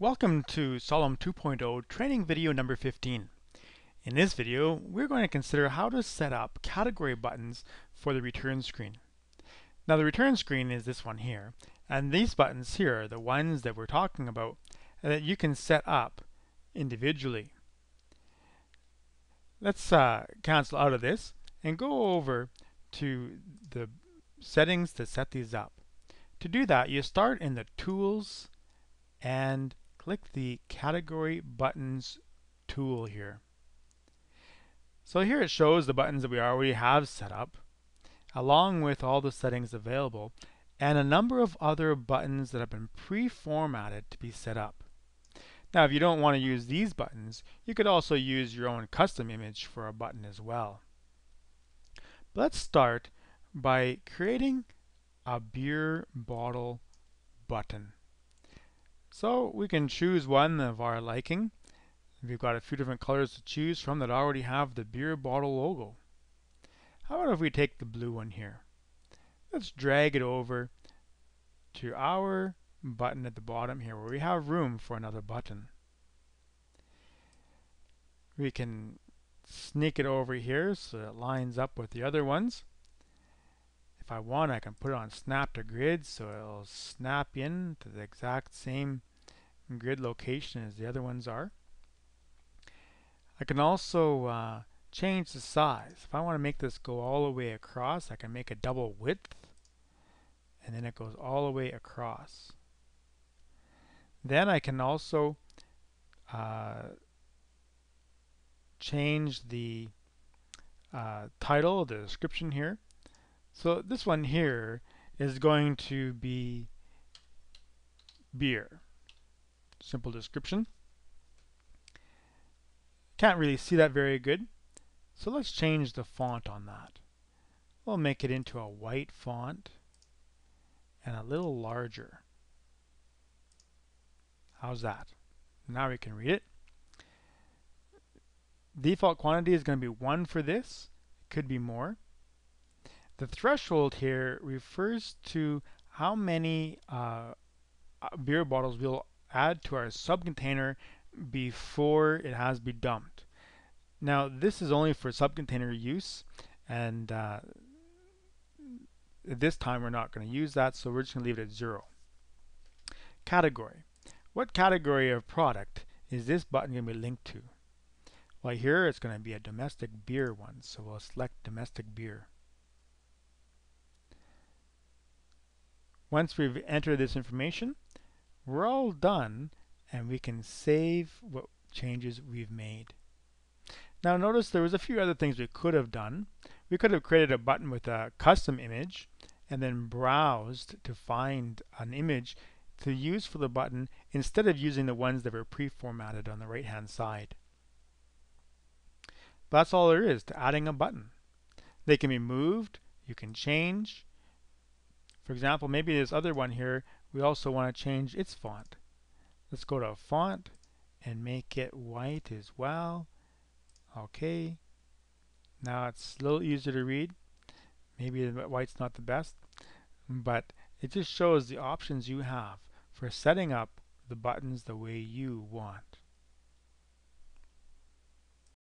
Welcome to Solum 2.0 training video number 15. In this video, we're going to consider how to set up category buttons for the return screen. Now the return screen is this one here, and these buttons here are the ones that we're talking about and that you can set up individually. Let's cancel out of this and go over to the settings to set these up. To do that, you start in the Tools and click the Category Buttons tool here. So here it shows the buttons that we already have set up, along with all the settings available, and a number of other buttons that have been pre-formatted to be set up. Now, if you don't want to use these buttons, you could also use your own custom image for a button as well. But let's start by creating a beer bottle button. So we can choose one of our liking. We've got a few different colors to choose from that already have the beer bottle logo. How about if we take the blue one here? Let's drag it over to our button at the bottom here where we have room for another button. We can sneak it over here so it lines up with the other ones. If I want, I can put it on snap to grid so it'll snap in to the exact same grid location as the other ones are. I can also change the size. If I want to make this go all the way across, I can make a double width, and then it goes all the way across. Then I can also change the title, the description here. So this one here is going to be beer. Simple description. Can't really see that very good, so let's change the font on that. We'll make it into a white font and a little larger. How's that? Now we can read it. Default quantity is going to be 1 for this. It could be more. The threshold here refers to how many beer bottles we'll add to our subcontainer before it has to be dumped. Now this is only for subcontainer use, and at this time we're not going to use that, so we're just going to leave it at 0. Category. What category of product is this button going to be linked to? Well, here it's going to be a domestic beer one, so we'll select domestic beer. Once we've entered this information, we're all done, and we can save what changes we've made. Now notice there was a few other things we could have done. We could have created a button with a custom image and then browsed to find an image to use for the button instead of using the ones that were pre-formatted on the right hand side. But that's all there is to adding a button. They can be moved, you can change. For example, maybe this other one here, we also want to change its font. Let's go to font and make it white as well. Okay. Now it's a little easier to read. Maybe the white's not the best, but it just shows the options you have for setting up the buttons the way you want.